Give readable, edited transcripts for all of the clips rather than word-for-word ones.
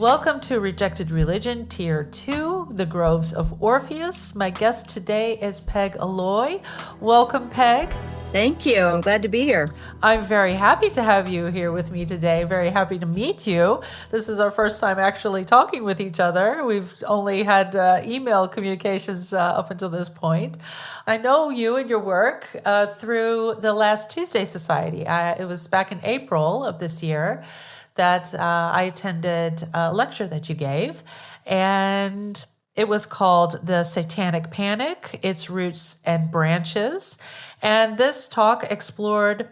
Welcome to Rejected Religion, Tier 2, The Groves of Orpheus. My guest today is Peg Aloi. Welcome, Peg. Thank you. I'm glad to be here. I'm very happy to have you here with me today. Very happy to meet you. This is our first time actually talking with each other. We've only had email communications up until this point. I know you and your work through the Last Tuesday Society. It was back in April of this year that I attended a lecture that you gave, and it was called The Satanic Panic, Its Roots and Branches. And this talk explored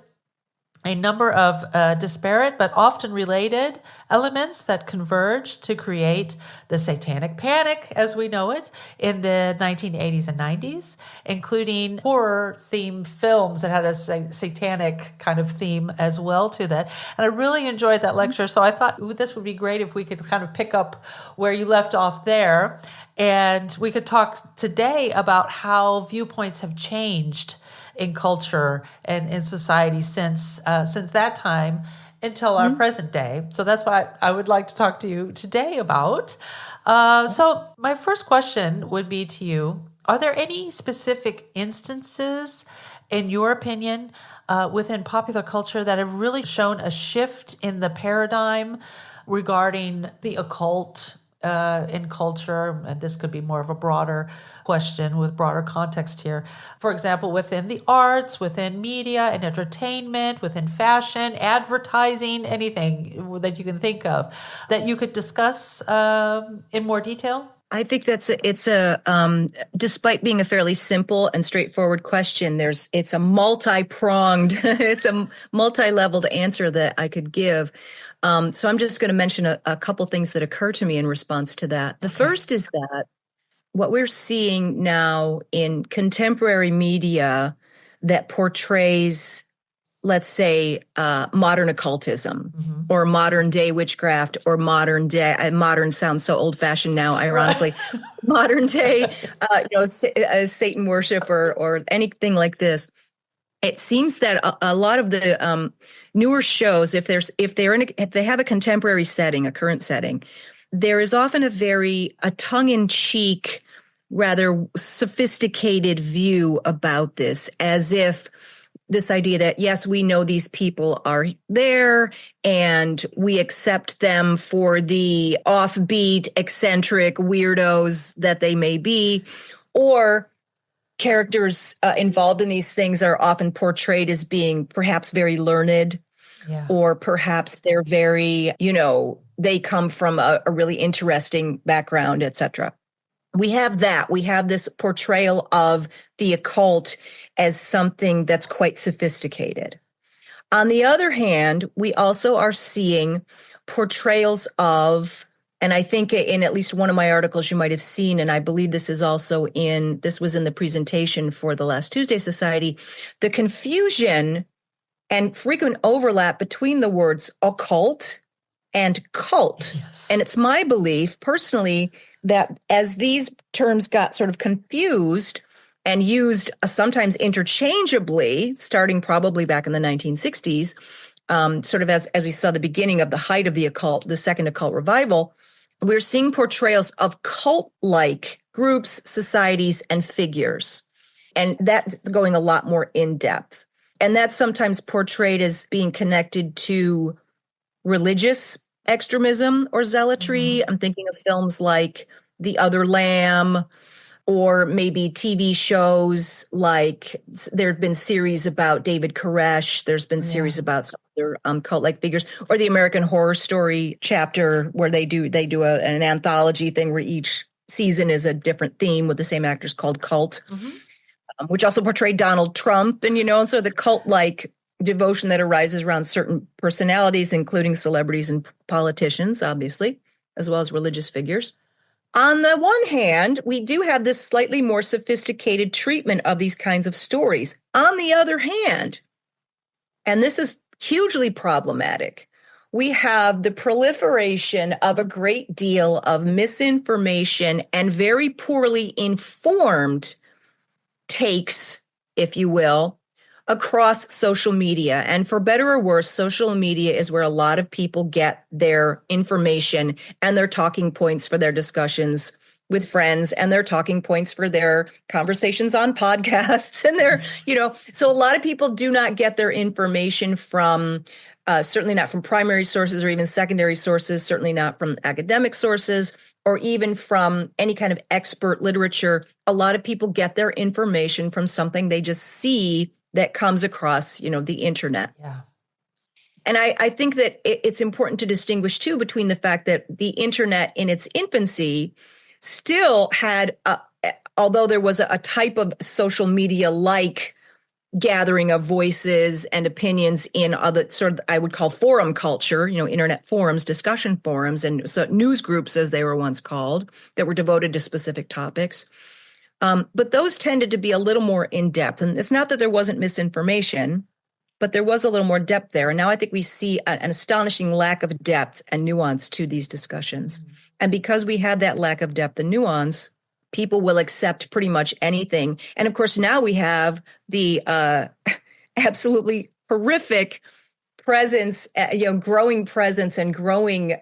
a number of disparate but often related elements that converged to create the Satanic Panic as we know it in the 1980s and 90s, including horror-themed films that had a satanic kind of theme as well to that. And I really enjoyed that lecture, so I thought this would be great if we could kind of pick up where you left off there, and we could talk today about how viewpoints have changed in culture and in society since that time until our present day. So that's what I would like to talk to you today about. So my first question would be to you, are there any specific instances, in your opinion, within popular culture that have really shown a shift in the paradigm regarding the occult in culture? And this could be more of a broader question with broader context here. For example, within the arts, within media and entertainment, within fashion, advertising, anything that you can think of that you could discuss in more detail? I think it's a despite being a fairly simple and straightforward question, it's a multi-pronged, it's a multi-leveled answer that I could give. So I'm just going to mention a couple things that occur to me in response to that. The first is that what we're seeing now in contemporary media that portrays, let's say, modern occultism or modern day witchcraft or modern sounds so old fashioned now, ironically, right. Modern day, Satan worship or anything like this. It seems that a lot of the newer shows, if they have a contemporary setting, a current setting, there is often a tongue-in-cheek, rather sophisticated view about this, as if this idea that, yes, we know these people are there and we accept them for the offbeat, eccentric weirdos that they may be, or characters involved in these things are often portrayed as being perhaps very learned, or perhaps they're very, they come from a really interesting background, etc. We have that. We have this portrayal of the occult as something that's quite sophisticated. On the other hand, we also are seeing portrayals of, and I think in at least one of my articles you might have seen, and I believe this was in the presentation for the Last Tuesday Society, the confusion and frequent overlap between the words occult and cult. Yes. And it's my belief personally that as these terms got sort of confused and used sometimes interchangeably, starting probably back in the 1960s, sort of as we saw the beginning of the height of the occult, the second occult revival, we're seeing portrayals of cult-like groups, societies, and figures. And that's going a lot more in depth. And that's sometimes portrayed as being connected to religious extremism or zealotry. I'm thinking of films like The Other Lamb, or maybe TV shows like there have been series about David Koresh. There's been series about some other cult-like figures, or the American Horror Story chapter where they do an anthology thing where each season is a different theme with the same actors called Cult, which also portrayed Donald Trump. And so the cult-like devotion that arises around certain personalities, including celebrities and politicians, obviously, as well as religious figures. On the one hand, we do have this slightly more sophisticated treatment of these kinds of stories. On the other hand, and this is hugely problematic, we have the proliferation of a great deal of misinformation and very poorly informed takes, if you will, across social media. And for better or worse, social media is where a lot of people get their information and their talking points for their discussions with friends and their talking points for their conversations on podcasts and so a lot of people do not get their information from certainly not from primary sources or even secondary sources, certainly not from academic sources or even from any kind of expert literature. A lot of people get their information from something they just see that comes across, the internet. Yeah. And I think that it's important to distinguish, too, between the fact that the internet in its infancy still had, although there was a type of social media-like gathering of voices and opinions in other sort of, I would call forum culture, internet forums, discussion forums, and so news groups, as they were once called, that were devoted to specific topics. But those tended to be a little more in-depth. And it's not that there wasn't misinformation, but there was a little more depth there. And now I think we see an astonishing lack of depth and nuance to these discussions. Mm-hmm. And because we have that lack of depth and nuance, people will accept pretty much anything. And of course, now we have the absolutely horrific presence, growing presence and growing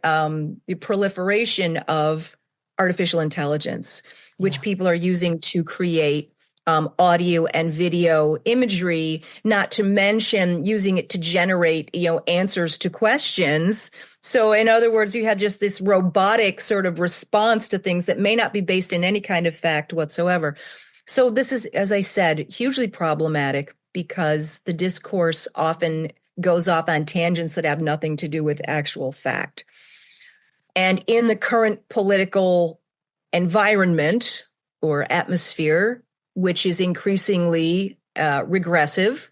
proliferation of artificial intelligence, which people are using to create audio and video imagery, not to mention using it to generate, answers to questions. So in other words, you had just this robotic sort of response to things that may not be based in any kind of fact whatsoever. So this is, as I said, hugely problematic because the discourse often goes off on tangents that have nothing to do with actual fact. And in the current political environment or atmosphere, which is increasingly regressive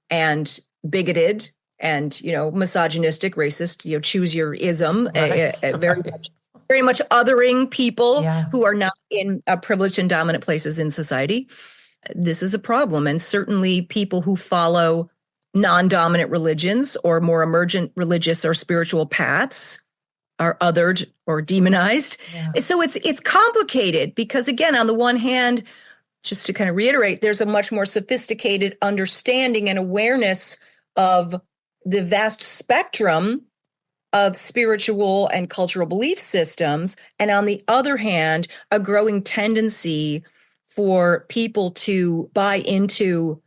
and bigoted and, misogynistic, racist, choose your ism, right. very much othering people who are not in privileged and dominant places in society. This is a problem. And certainly people who follow non-dominant religions or more emergent religious or spiritual paths are othered or demonized. Yeah. So it's complicated because, again, on the one hand, just to kind of reiterate, there's a much more sophisticated understanding and awareness of the vast spectrum of spiritual and cultural belief systems. And on the other hand, a growing tendency for people to buy into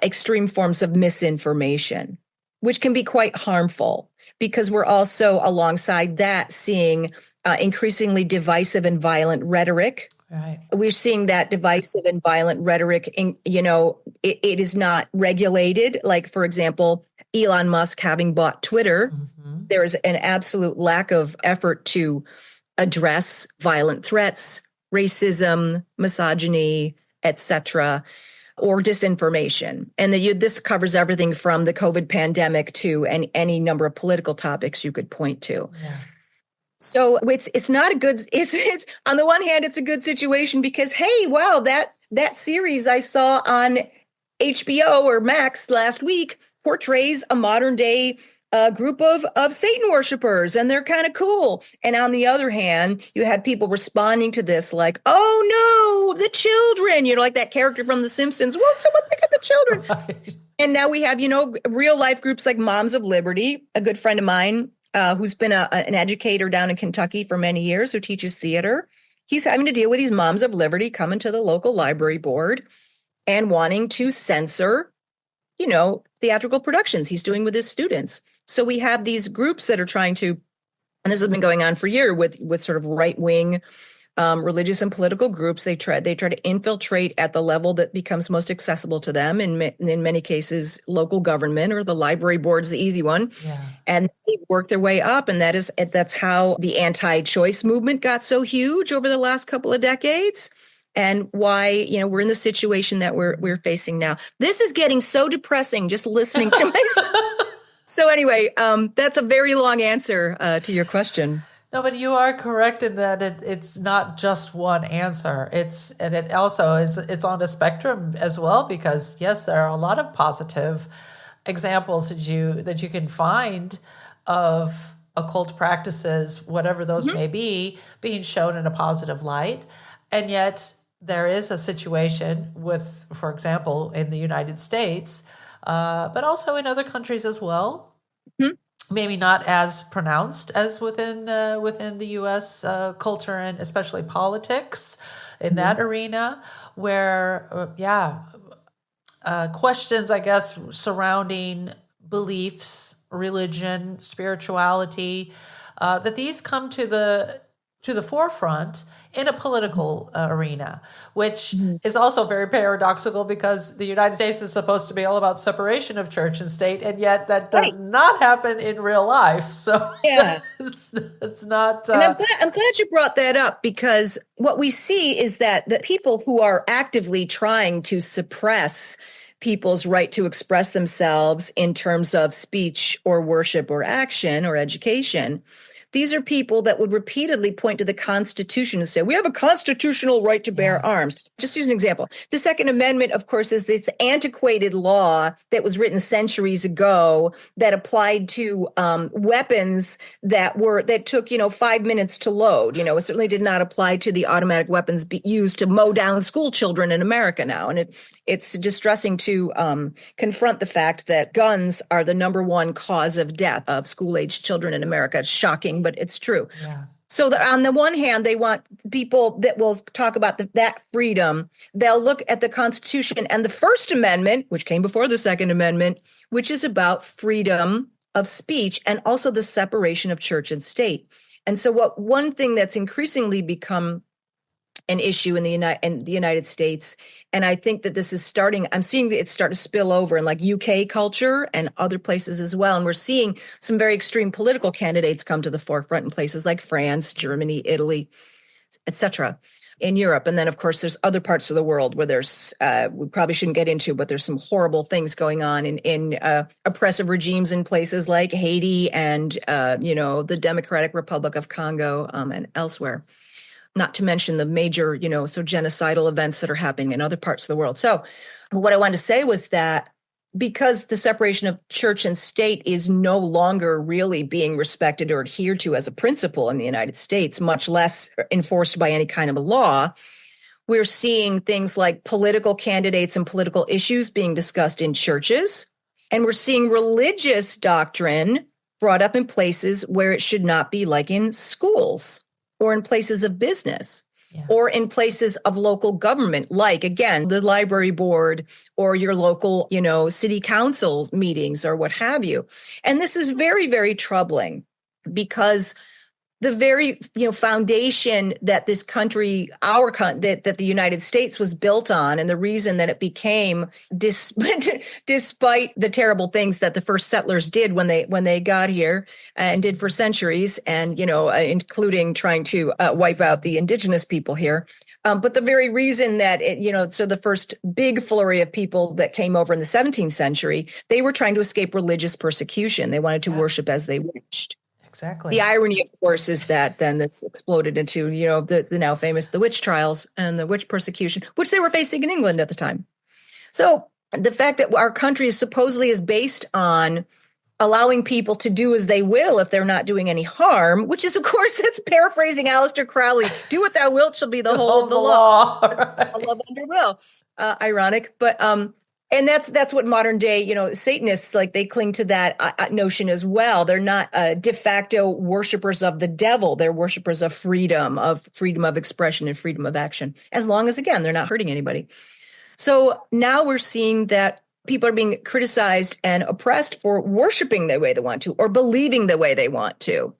extreme forms of misinformation, which can be quite harmful because we're also alongside that seeing increasingly divisive and violent rhetoric. Right. We're seeing that divisive and violent rhetoric, it is not regulated. Like, for example, Elon Musk having bought Twitter, there is an absolute lack of effort to address violent threats, racism, misogyny, etc., or disinformation. And this covers everything from the COVID pandemic to any number of political topics you could point to. Yeah. So it's not a good, it's on the one hand, it's a good situation because, hey, wow, that series I saw on HBO or Max last week portrays a modern day group of Satan worshipers, and they're kind of cool. And on the other hand, you had people responding to this like, oh no, the children, like that character from The Simpsons. Well, someone think of the children. Right. And now we have, real life groups like Moms of Liberty, a good friend of mine, who's been an educator down in Kentucky for many years, who teaches theater. He's having to deal with these Moms of Liberty coming to the local library board and wanting to censor, theatrical productions he's doing with his students. So we have these groups that are trying to, and this has been going on for years with sort of right-wing religious and political groups. They try to infiltrate at the level that becomes most accessible to them. In many cases, local government or the library board's the easy one. Yeah. And they work their way up. And that's how the anti-choice movement got so huge over the last couple of decades. And why, we're in the situation that we're facing now. This is getting so depressing just listening to myself. So anyway, that's a very long answer to your question. No, but you are correct in that it's not just one answer. It's on a spectrum as well, because yes, there are a lot of positive examples that you can find of occult practices, whatever those may be, being shown in a positive light. And yet there is a situation with, for example, in the United States, but also in other countries as well. Hmm? Maybe not as pronounced as within the U.S. Culture and especially politics in that arena, where questions, I guess, surrounding beliefs, religion, spirituality, that these come to the forefront in a political arena, which is also very paradoxical because the United States is supposed to be all about separation of church and state, and yet that does Right. not happen in real life. So Yeah. it's not. And I'm glad you brought that up, because what we see is that the people who are actively trying to suppress people's right to express themselves in terms of speech or worship or action or education, these are people that would repeatedly point to the Constitution and say, we have a constitutional right to bear arms. Just use an example. The Second Amendment, of course, is this antiquated law that was written centuries ago that applied to weapons that took, 5 minutes to load. It certainly did not apply to the automatic weapons used to mow down school children in America now. And it's distressing to confront the fact that guns are the number one cause of death of school-aged children in America. It's shocking, but it's true. Yeah. So on the one hand, they want people that will talk about that freedom. They'll look at the Constitution and the First Amendment, which came before the Second Amendment, which is about freedom of speech and also the separation of church and state. And so one thing that's increasingly become an issue in the United States, and I think that this is I'm seeing it start to spill over in like UK culture and other places as well. And we're seeing some very extreme political candidates come to the forefront in places like France, Germany, Italy, etc. in Europe. And then, of course, there's other parts of the world where there's, we probably shouldn't get into, but there's some horrible things going on in oppressive regimes in places like Haiti and, the Democratic Republic of Congo and elsewhere. Not to mention the major, genocidal events that are happening in other parts of the world. So what I wanted to say was that because the separation of church and state is no longer really being respected or adhered to as a principle in the United States, much less enforced by any kind of a law, we're seeing things like political candidates and political issues being discussed in churches. And we're seeing religious doctrine brought up in places where it should not be, like in schools, or in places of business, or in places of local government, like, again, the library board or your local, city council meetings or what have you. And this is very, very troubling because the very, foundation that this country, that the United States was built on, and the reason that it became, despite the terrible things that the first settlers did when they got here and did for centuries, and including trying to wipe out the indigenous people here. But the very reason that so the first big flurry of people that came over in the 17th century, they were trying to escape religious persecution. They wanted to worship as they wished. Exactly. The irony, of course, is that then this exploded into, the now famous, the witch trials and the witch persecution, which they were facing in England at the time. So the fact that our country is supposedly based on allowing people to do as they will if they're not doing any harm, which is, of course, that's paraphrasing Aleister Crowley, do what thou wilt shall be the whole of the law. Right. Love under will. Ironic, but and that's what modern day, Satanists, like, they cling to that notion as well. They're not de facto worshipers of the devil. They're worshipers of freedom of expression and freedom of action, as long as, again, they're not hurting anybody. So now we're seeing that people are being criticized and oppressed for worshiping the way they want to or believing the way they want to,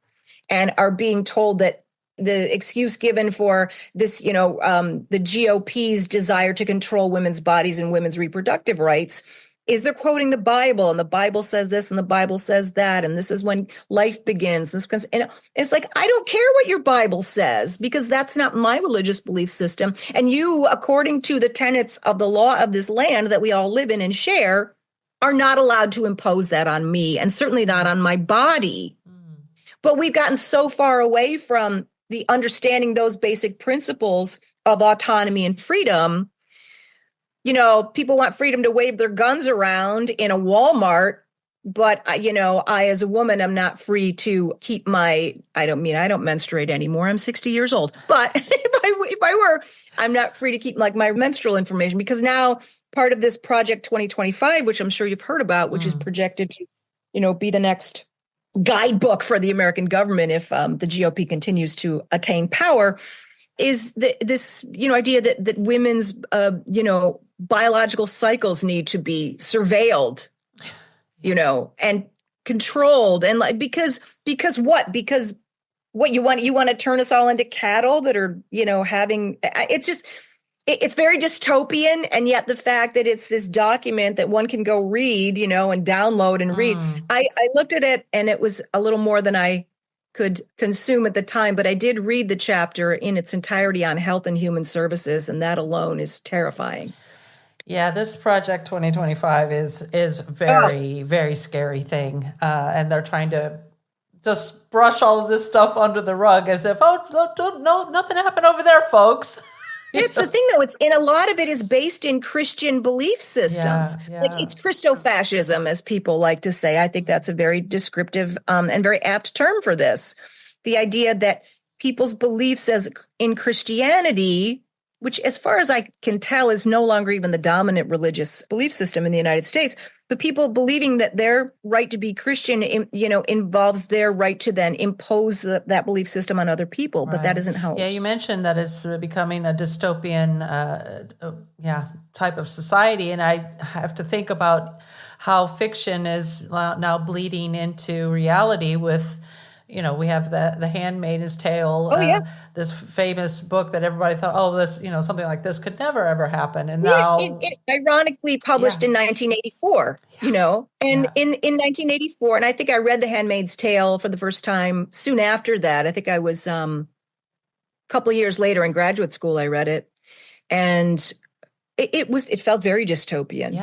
and are being told that the excuse given for this, the GOP's desire to control women's bodies and women's reproductive rights is they're quoting the Bible, and the Bible says this and the Bible says that, and this is when life begins. And it's like, I don't care what your Bible says, because that's not my religious belief system. And you, according to the tenets of the law of this land that we all live in and share, are not allowed to impose that on me, and certainly not on my body. But we've gotten so far away from the understanding those basic principles of autonomy and freedom. People want freedom to wave their guns around in a Walmart, but I, as a woman, I'm not free to keep I don't menstruate anymore. I'm 60 years old, but if I I were, I'm not free to keep like my menstrual information, because now part of this Project 2025, which I'm sure you've heard about, which is projected to, be the next guidebook for the American government if the GOP continues to attain power, is this idea that women's biological cycles need to be surveilled, and controlled, and like because what you want to turn us all into cattle that are having, it's very dystopian. And yet the fact that it's this document that one can go read, and download and read, I looked at it and it was a little more than I could consume at the time, but I did read the chapter in its entirety on health and human services, and that alone is terrifying. Yeah, this Project 2025 is very, very scary thing. And they're trying to just brush all of this stuff under the rug as if, no, nothing happened over there, folks. It's the thing, though. It's in a lot of it is based in Christian belief systems. Yeah. Like it's Christofascism, as people like to say. I think that's a very descriptive and very apt term for this. The idea that people's beliefs as in Christianity, which as far as I can tell is no longer even the dominant religious belief system in the United States, but people believing that their right to be Christian, involves their right to then impose that belief system on other people. Right. But that isn't how. Yeah, you mentioned that it's becoming a dystopian, type of society, and I have to think about how fiction is now bleeding into reality with. We have the Handmaid's Tale, this famous book that everybody thought, this, something like this could never, ever happen. And now it ironically published in 1984, in 1984. And I think I read the Handmaid's Tale for the first time soon after that. I think I was a couple of years later in graduate school, I read it. And it felt very dystopian,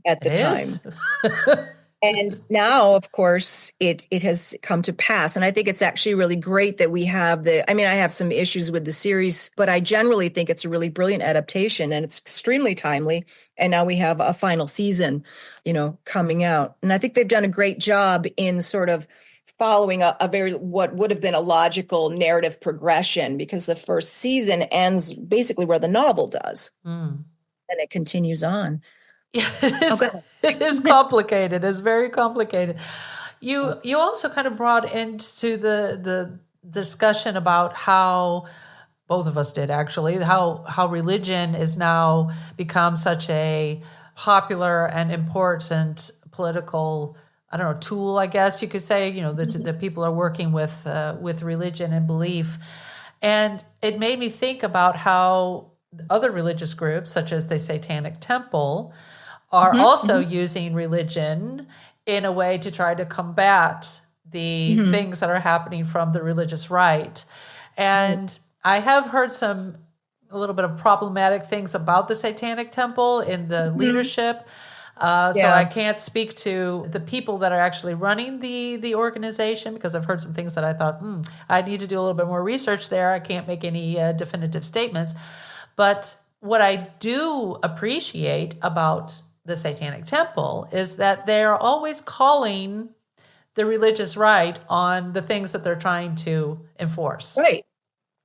at the time. And now, of course, it has come to pass. And I think it's actually really great that we have I have some issues with the series, but I generally think it's a really brilliant adaptation and it's extremely timely. And now we have a final season, coming out. And I think they've done a great job in sort of following a very, what would have been a logical narrative progression, because the first season ends basically where the novel does. And it continues on. Yeah, it is complicated. It's very complicated. You also kind of brought into the discussion about how, both of us did actually, how religion is now become such a popular and important political, tool, I guess you could say, that people are working with religion and belief. And it made me think about how other religious groups, such as the Satanic Temple, are also using religion in a way to try to combat the things that are happening from the religious right. And I have heard a little bit of problematic things about the Satanic Temple in the leadership. So I can't speak to the people that are actually running the organization, because I've heard some things that I thought, I need to do a little bit more research there. I can't make any definitive statements. But what I do appreciate about the Satanic Temple is that they're always calling the religious right on the things that they're trying to enforce. Right.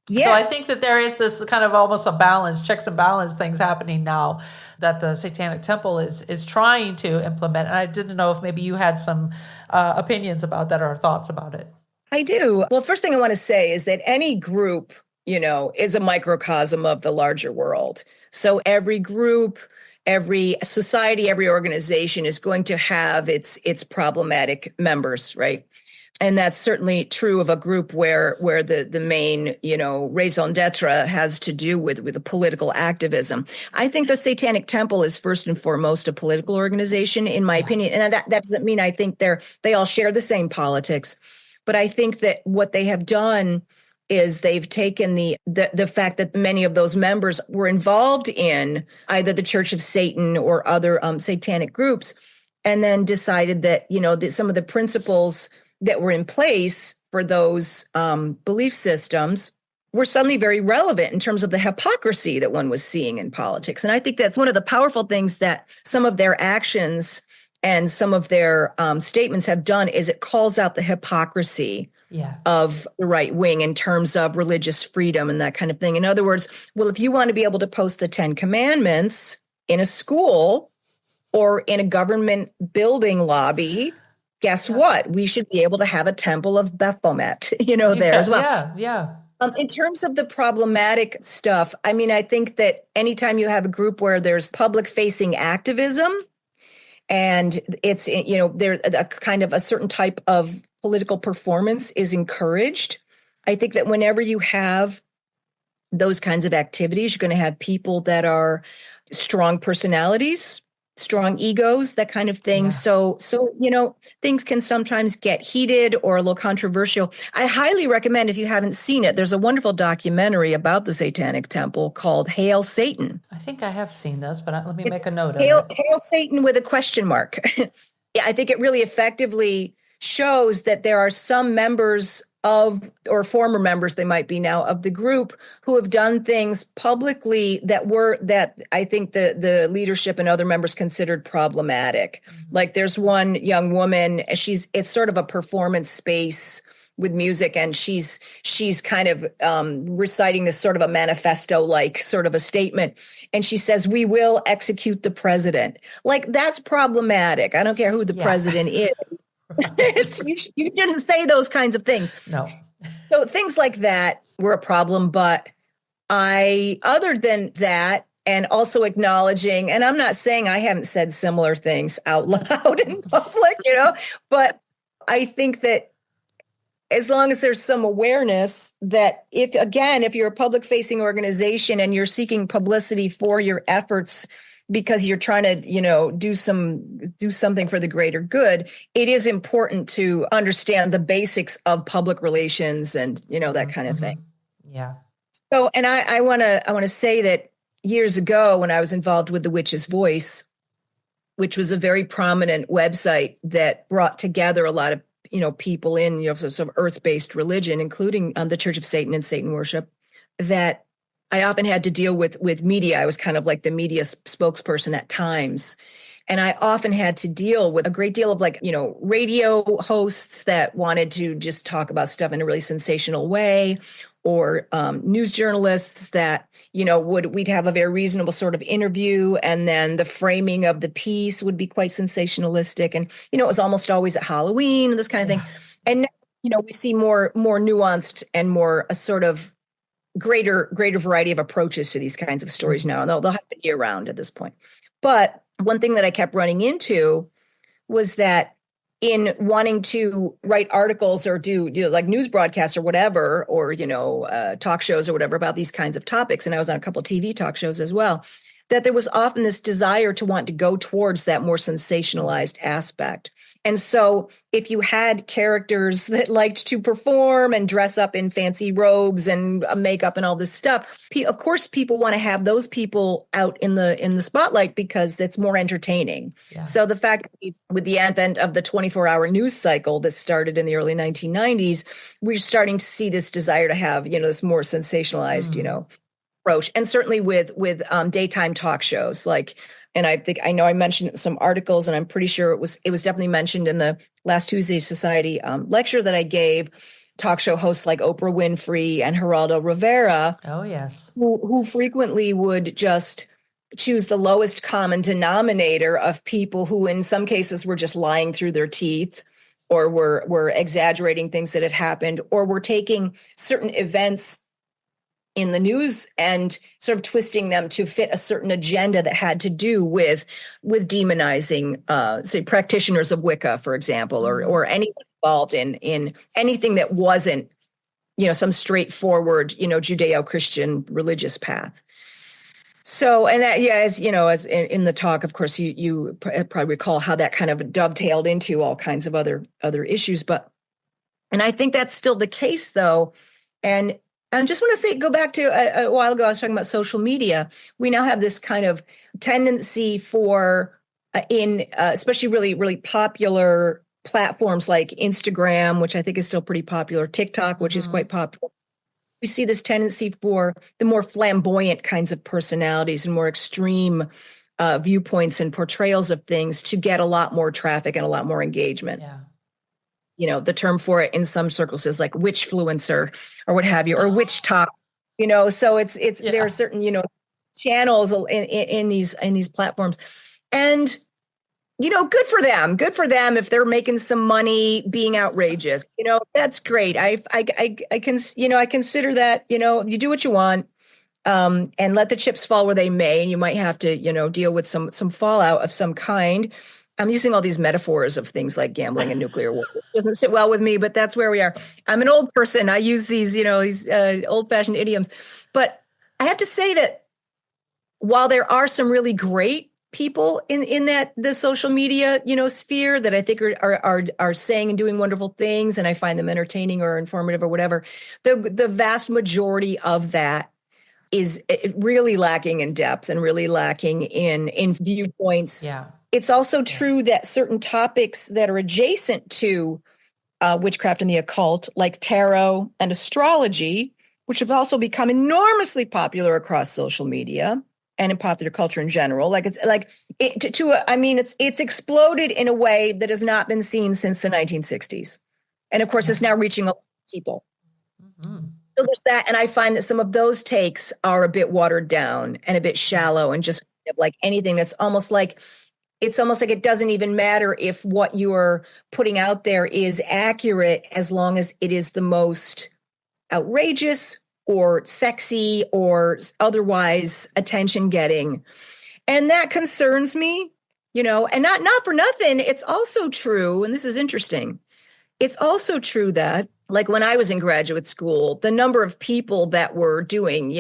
Yeah. So I think that there is this kind of almost a balance, checks and balance things happening now that the Satanic Temple is trying to implement. And I didn't know if maybe you had some opinions about that or thoughts about it. I do. Well, first thing I want to say is that any group, is a microcosm of the larger world. So every group, every society, every organization is going to have its problematic members, right? And that's certainly true of a group where the main, raison d'etre has to do with the political activism. I think the Satanic Temple is first and foremost a political organization, in my opinion. And that doesn't mean I think they all share the same politics, but I think that what they have done is they've taken the fact that many of those members were involved in either the Church of Satan or other satanic groups, and then decided that, that some of the principles that were in place for those belief systems were suddenly very relevant in terms of the hypocrisy that one was seeing in politics. And I think that's one of the powerful things that some of their actions and some of their statements have done, is it calls out the hypocrisy Yeah. of the right wing in terms of religious freedom and that kind of thing. In other words, well, if you want to be able to post the 10 Commandments in a school or in a government building lobby, guess what? We should be able to have a temple of Baphomet, there as well. Yeah. In terms of the problematic stuff, I mean, I think that anytime you have a group where there's public facing activism and it's, there's a kind of a certain type of political performance is encouraged. I think that whenever you have those kinds of activities, you're going to have people that are strong personalities, strong egos, that kind of thing. Yeah. So, things can sometimes get heated or a little controversial. I highly recommend, if you haven't seen it, there's a wonderful documentary about the Satanic Temple called Hail Satan. I think I have seen this, but let me make a note of Hail, it. Hail Satan with a question mark. Yeah, I think it really effectively shows that there are some members of, or former members they might be now, of the group who have done things publicly that I think the leadership and other members considered problematic. Mm-hmm. Like there's one young woman, it's sort of a performance space with music, and she's kind of reciting this sort of a manifesto, like sort of a statement, and she says, "We will execute the president." Like, that's problematic. I don't care who the president is. You shouldn't say those kinds of things. No. So things like that were a problem. But other than that, and also acknowledging, and I'm not saying I haven't said similar things out loud in public, but I think that as long as there's some awareness that if you're a public facing organization and you're seeking publicity for your efforts because you're trying to, do something for the greater good, it is important to understand the basics of public relations and, that kind of thing. Yeah. So, and I want to say that years ago when I was involved with the Witch's Voice, which was a very prominent website that brought together a lot of, people in, some earth-based religion, including the Church of Satan and Satan worship, that I often had to deal with media. I was kind of like the media spokesperson at times. And I often had to deal with a great deal of radio hosts that wanted to just talk about stuff in a really sensational way, or news journalists that, we'd have a very reasonable sort of interview, and then the framing of the piece would be quite sensationalistic. And, it was almost always at Halloween and this kind of thing. And, we see more nuanced and more a sort of greater variety of approaches to these kinds of stories now. And they'll happen year round at this point. But one thing that I kept running into was that in wanting to write articles or do like news broadcasts or whatever, or, talk shows or whatever about these kinds of topics, and I was on a couple of TV talk shows as well, that there was often this desire to want to go towards that more sensationalized aspect. And so if you had characters that liked to perform and dress up in fancy robes and makeup and all this stuff, of course, people want to have those people out in the spotlight because that's more entertaining. Yeah. So the fact that with the advent of the 24-hour news cycle that started in the early 1990s, we're starting to see this desire to have, this more sensationalized, approach. And certainly with daytime talk shows, and I know I mentioned some articles, and I'm pretty sure it was definitely mentioned in the last Tuesday Society lecture that I gave. Talk show hosts like Oprah Winfrey and Geraldo Rivera. Oh, yes. Who frequently would just choose the lowest common denominator of people who in some cases were just lying through their teeth, or were exaggerating things that had happened, or were taking certain events in the news and sort of twisting them to fit a certain agenda that had to do with demonizing, say, practitioners of Wicca, for example, or anyone involved in anything that wasn't, some straightforward, Judeo-Christian religious path. So, and that, as in the talk, of course, you probably recall how that kind of dovetailed into all kinds of other issues. And I think that's still the case, though. And I just want to go back to a while ago, I was talking about social media. We now have this kind of tendency for, especially really, really popular platforms like Instagram, which I think is still pretty popular, TikTok, which is quite popular. We see this tendency for the more flamboyant kinds of personalities and more extreme viewpoints and portrayals of things to get a lot more traffic and a lot more engagement. Yeah. the term for it in some circles is like witchfluencer or what have you, or witch talk, so there are certain, channels in these platforms. And, good for them. Good for them if they're making some money being outrageous. That's great. I consider that, you do what you want, and let the chips fall where they may, and you might have to, deal with some fallout of some kind. I'm using all these metaphors of things like gambling and nuclear war. It doesn't sit well with me, but that's where we are. I'm an old person. I use these, these old-fashioned idioms. But I have to say that while there are some really great people in the social media, sphere that I think are saying and doing wonderful things, and I find them entertaining or informative or whatever, the vast majority of that is really lacking in depth and really lacking in viewpoints. Yeah. It's also true that certain topics that are adjacent to witchcraft and the occult, like tarot and astrology, which have also become enormously popular across social media and in popular culture in general. It's exploded in a way that has not been seen since the 1960s. And of course, it's now reaching a lot of people. Mm-hmm. So there's that. And I find that some of those takes are a bit watered down and a bit shallow and just like anything that's almost like it doesn't even matter if what you're putting out there is accurate, as long as it is the most outrageous or sexy or otherwise attention getting. And that concerns me, and not for nothing. It's also true, and this is interesting. It's also true that, like when I was in graduate school, the number of people that were doing,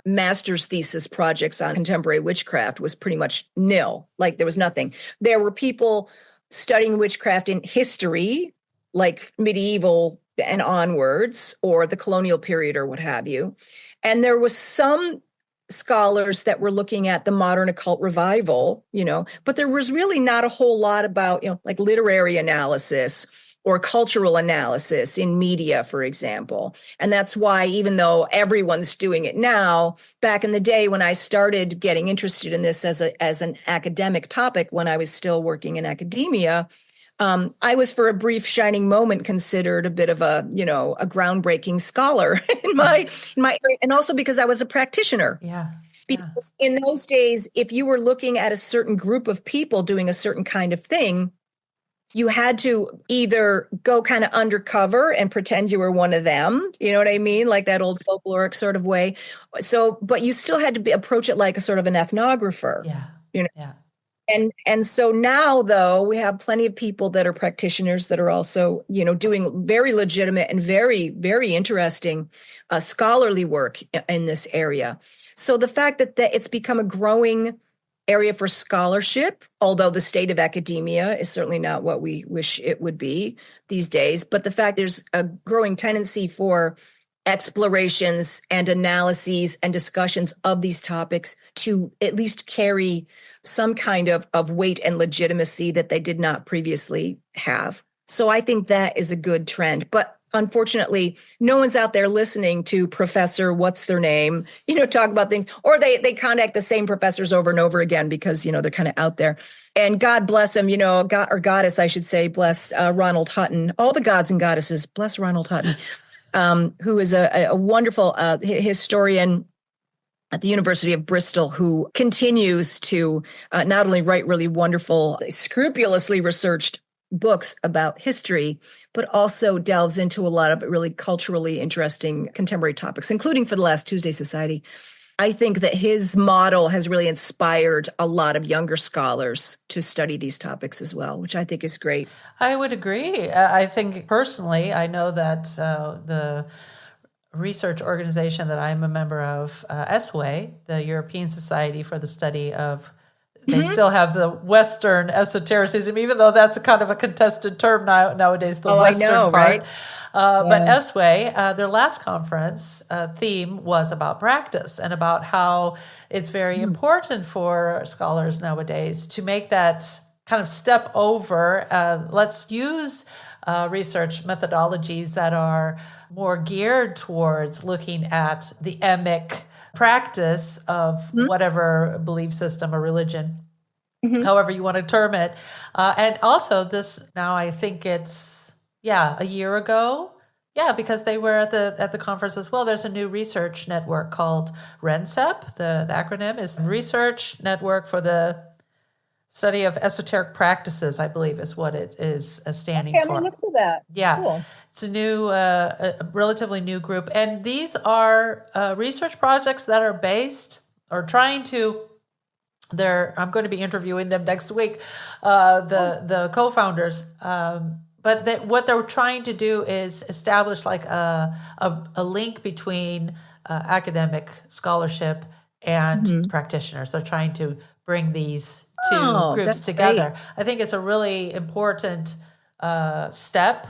master's thesis projects on contemporary witchcraft was pretty much nil. Like there was nothing. There were people studying witchcraft in history, like medieval and onwards, or the colonial period or what have you. And there was some scholars that were looking at the modern occult revival, but there was really not a whole lot about, like literary analysis or cultural analysis in media, for example. And that's why, even though everyone's doing it now, back in the day when I started getting interested in this as an academic topic, when I was still working in academia, I was for a brief shining moment considered a bit of a groundbreaking scholar in my area, and also because I was a practitioner. Yeah. Because in those days, if you were looking at a certain group of people doing a certain kind of thing, you had to either go kind of undercover and pretend you were one of them, you know what I mean? Like that old folkloric sort of way. So, but you still had to approach it like a sort of an ethnographer. Yeah. Yeah. And so now, though, we have plenty of people that are practitioners that are also, doing very legitimate and very, very interesting scholarly work in this area. So the fact that it's become a growing area for scholarship, although the state of academia is certainly not what we wish it would be these days, but the fact there's a growing tendency for explorations and analyses and discussions of these topics to at least carry some kind of weight and legitimacy that they did not previously have. So I think that is a good trend. But unfortunately, no one's out there listening to Professor what's their name, talk about things, or they contact the same professors over and over again because, they're kind of out there. And God bless him, God or goddess, I should say, bless Ronald Hutton, all the gods and goddesses, bless Ronald Hutton, who is a wonderful historian at the University of Bristol, who continues to not only write really wonderful, scrupulously researched books about history, but also delves into a lot of really culturally interesting contemporary topics, including for the Last Tuesday Society. I think that his model has really inspired a lot of younger scholars to study these topics as well, which I think is great. I would agree. I think personally, I know that the research organization that I'm a member of, ESWE, the European Society for the Study of, they still have the Western esotericism, even though that's a kind of a contested term nowadays, the Western part. Right? But ESWE, their last conference theme was about practice and about how it's very important for scholars nowadays to make that kind of step over. Let's use research methodologies that are more geared towards looking at the emic practice of whatever belief system or religion, however you want to term it. And also this, now I think it's Yeah, a year ago. Yeah, because they were at the conference as well. There's a new research network called RENCEP. The acronym is Research Network for the Study of Esoteric Practices, I believe is what it is standing Okay, I'm gonna for. look for that. Yeah, Cool. it's a relatively new group, and these are research projects that are based or trying to. I'm going to be interviewing them next week, the co-founders. But what they're trying to do is establish like a link between academic scholarship and Mhm. practitioners. They're trying to bring these two Oh, groups that's great. together. I think it's a really important step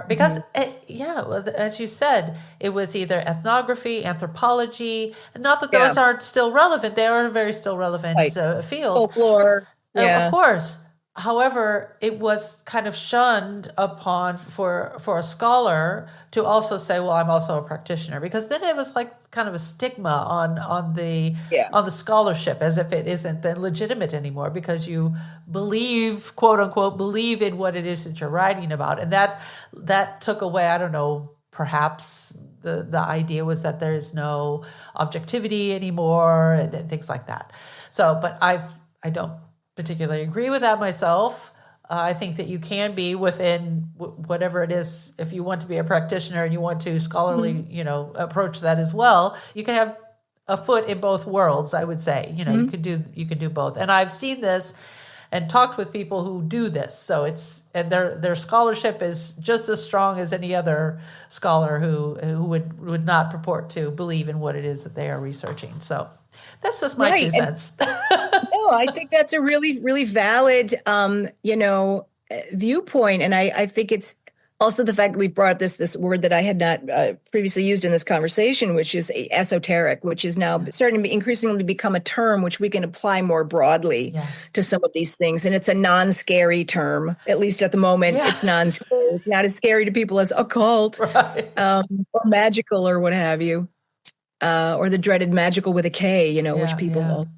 because Mhm. as you said, it was either ethnography, anthropology, and not that Yeah, those aren't still relevant. They are very still relevant right. fields, Folklore. of Yeah. course. However, it was kind of shunned upon for a scholar to also say, "Well, I'm also a practitioner," because then it was like kind of a stigma Yeah. on the scholarship, as if it isn't then legitimate anymore because you believe, quote unquote, believe in what it is that you're writing about, and that took away. I don't know. Perhaps the idea was that there is no objectivity anymore and things like that. So, but I don't particularly agree with that myself. I think that you can be within whatever it is. If you want to be a practitioner and you want to Mhm. scholarly, approach that as well, you can have a foot in both worlds. I would say, Mhm. you can do both. And I've seen this and talked with people who do this. So and their scholarship is just as strong as any other scholar who would not purport to believe in what it is that they are researching. So that's just my two Right. And cents. no, I think that's a really, really valid, viewpoint. And I think it's also the fact that we brought this word that I had not previously used in this conversation, which is esoteric, which is now starting to be increasingly become a term which we can apply more broadly Yeah. to some of these things. And it's a non-scary term, at least at the moment. Yeah. It's non-scary. It's not as scary to people as occult, Right. or magical or what have you, or the dreaded magical with a K, which Yeah, yeah. people.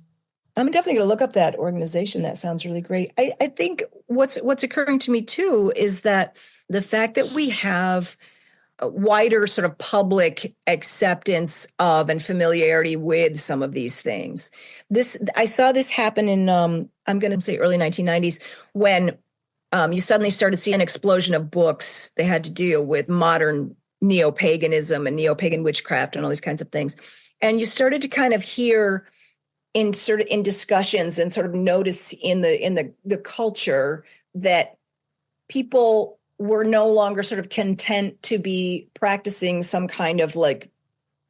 I'm definitely going to look up that organization. That sounds really great. I think what's occurring to me too is that the fact that we have a wider sort of public acceptance of and familiarity with some of these things. I saw this happen in I'm going to say early 1990s when you suddenly started seeing an explosion of books. They had to deal with modern neo-paganism and neo-pagan witchcraft and all these kinds of things. And you started to kind of hear in discussions and sort of notice in the culture that people were no longer sort of content to be practicing some kind of like,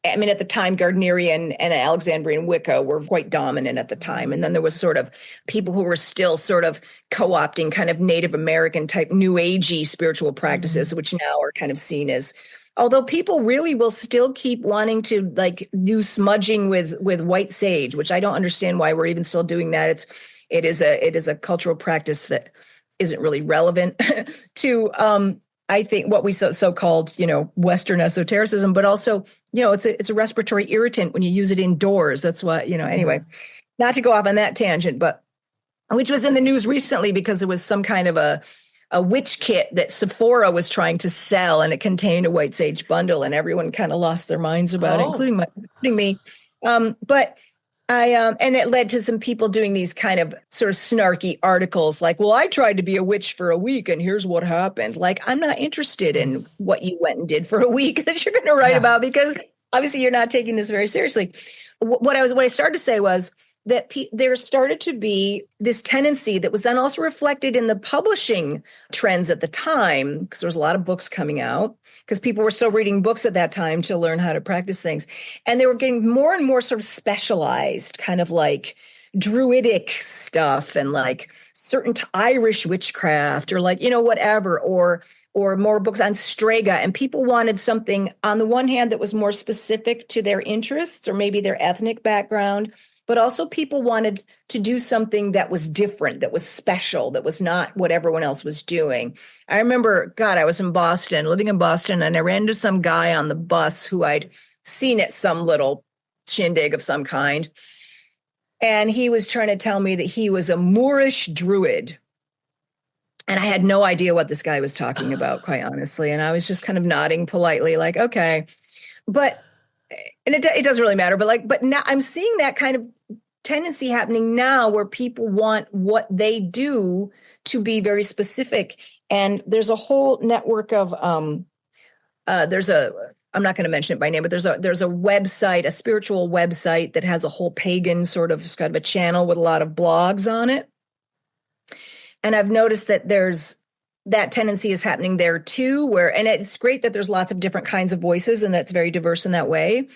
I mean, at the time, Gardnerian and Alexandrian Wicca were quite dominant at the time. And then there was sort of people who were still sort of co-opting kind of Native American type New Agey spiritual practices, which now are kind of seen as, although people really will still keep wanting to like do smudging with white sage, which I don't understand why we're even still doing that. It is a cultural practice that isn't really relevant to I think what we so-called, Western esotericism, but also, it's a respiratory irritant when you use it indoors. That's what, Yeah. anyway, not to go off on that tangent, but which was in the news recently because there was some kind of a witch kit that Sephora was trying to sell and it contained a white sage bundle and everyone kind of lost their minds about it, Oh. including me. But and it led to some people doing these kind of sort of snarky articles like, well, I tried to be a witch for a week and here's what happened. Like, I'm not interested in what you went and did for a week that you're going to write Yeah. about because obviously you're not taking this very seriously. What I started to say was that there started to be this tendency that was then also reflected in the publishing trends at the time, because there was a lot of books coming out, because people were still reading books at that time to learn how to practice things. And they were getting more and more sort of specialized, kind of like druidic stuff and like certain Irish witchcraft or like, whatever, or more books on strega. And people wanted something on the one hand that was more specific to their interests or maybe their ethnic background, but also people wanted to do something that was different, that was special, that was not what everyone else was doing. I remember, God, I was in Boston, living in Boston, and I ran into some guy on the bus who I'd seen at some little shindig of some kind. And he was trying to tell me that he was a Moorish druid. And I had no idea what this guy was talking about, quite honestly. And I was just kind of nodding politely, like, okay. But, and it doesn't really matter, but now I'm seeing that kind of tendency happening now where people want what they do to be very specific. And there's a whole network of, I'm not going to mention it by name, but there's a website, a spiritual website that has a whole pagan sort of kind of a channel with a lot of blogs on it. And I've noticed that that tendency is happening there too, and it's great that there's lots of different kinds of voices and that's very diverse in that way.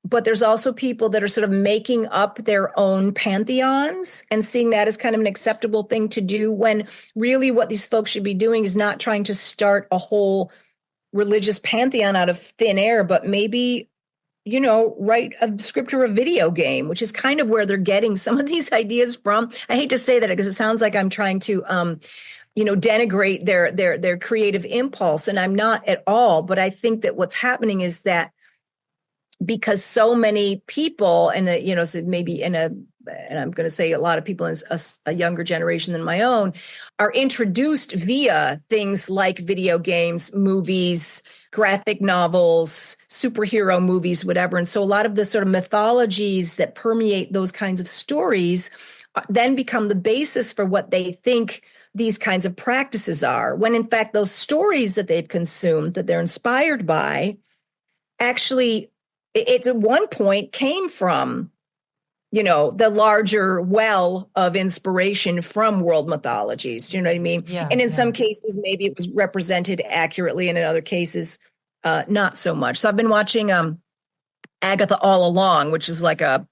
But there's also people that are sort of making up their own pantheons and seeing that as kind of an acceptable thing to do, when really what these folks should be doing is not trying to start a whole religious pantheon out of thin air, but maybe, write a script or a video game, which is kind of where they're getting some of these ideas from. I hate to say that because it sounds like I'm trying to, denigrate their creative impulse, and I'm not at all. But I think that what's happening is that because so many people, so maybe and I'm going to say a lot of people in a younger generation than my own, are introduced via things like video games, movies, graphic novels, superhero movies, whatever. And so a lot of the sort of mythologies that permeate those kinds of stories then become the basis for what they think these kinds of practices are, when in fact those stories that they've consumed, that they're inspired by, actually it at one point came from the larger well of inspiration from world mythologies. Do you know what I mean? Yeah, and in some cases, maybe it was represented accurately, and in other cases, not so much. So I've been watching Agatha All Along, which is like a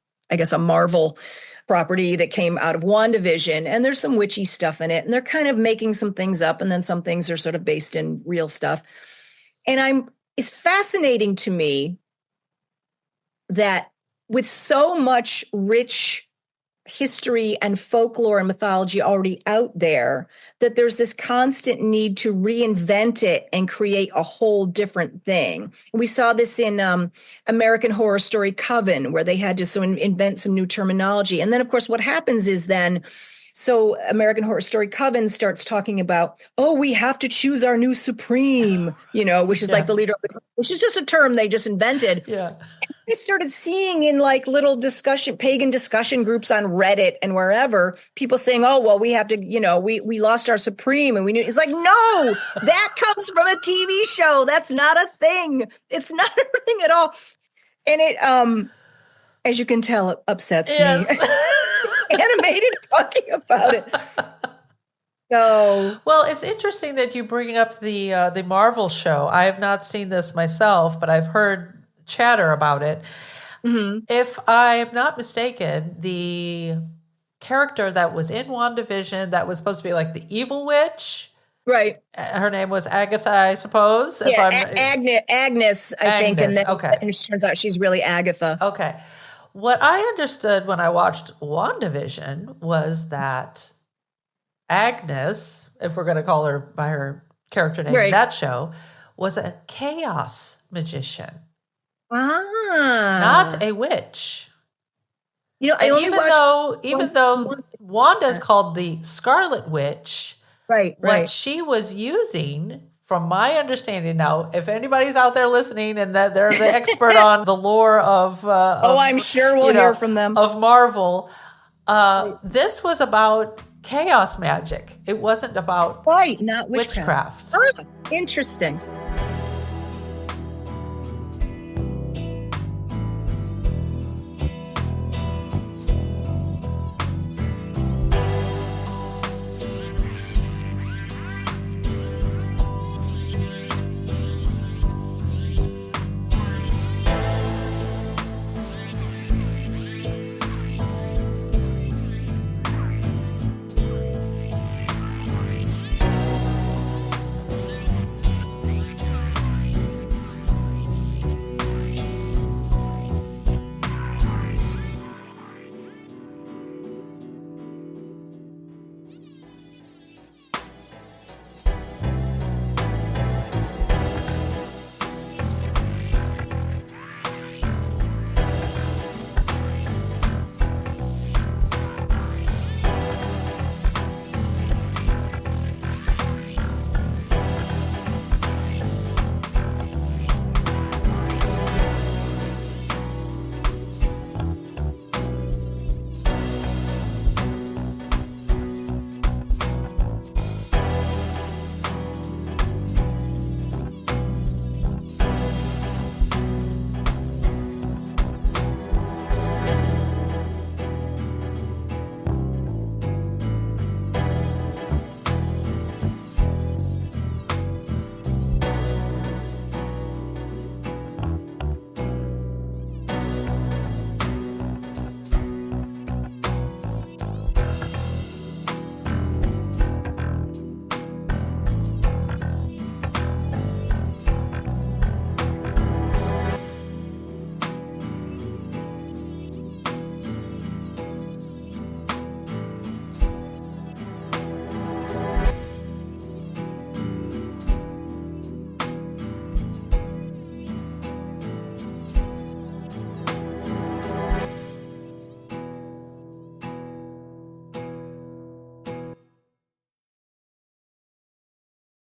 Marvel property that came out of WandaVision, and there's some witchy stuff in it, and they're kind of making some things up, and then some things are sort of based in real stuff. And it's fascinating to me that with so much rich history and folklore and mythology already out there, that there's this constant need to reinvent it and create a whole different thing. We saw this in American Horror Story Coven, where they had to invent some new terminology. And then, of course, what happens is so American Horror Story Coven starts talking about, we have to choose our new supreme, which is like the leader of the, which is just a term they just invented. Yeah. I started seeing in like little pagan discussion groups on Reddit and wherever, people saying, we have to, we lost our supreme and we knew. It's like, no, that comes from a TV show. That's not a thing. It's not a thing at all. And it, as you can tell, it upsets me. Animated talking about it. So, well, it's interesting that you bring up the Marvel show. I have not seen this myself, but I've heard chatter about it. Mm-hmm. If I'm not mistaken, the character that was in WandaVision that was supposed to be like the evil witch, right? Her name was Agatha, I suppose. Yeah, Agnes, I think, and then it turns out she's really Agatha. Okay. What I understood when I watched WandaVision was that Agnes, if we're going to call her by her character name in that show, was a chaos magician. Not a witch. Even though Wanda's called the Scarlet Witch, what she was using, from my understanding now, if anybody's out there listening and that they're the expert on the lore of I'm sure we'll hear from them, of Marvel, this was about chaos magic. It wasn't about not witchcraft. Interesting.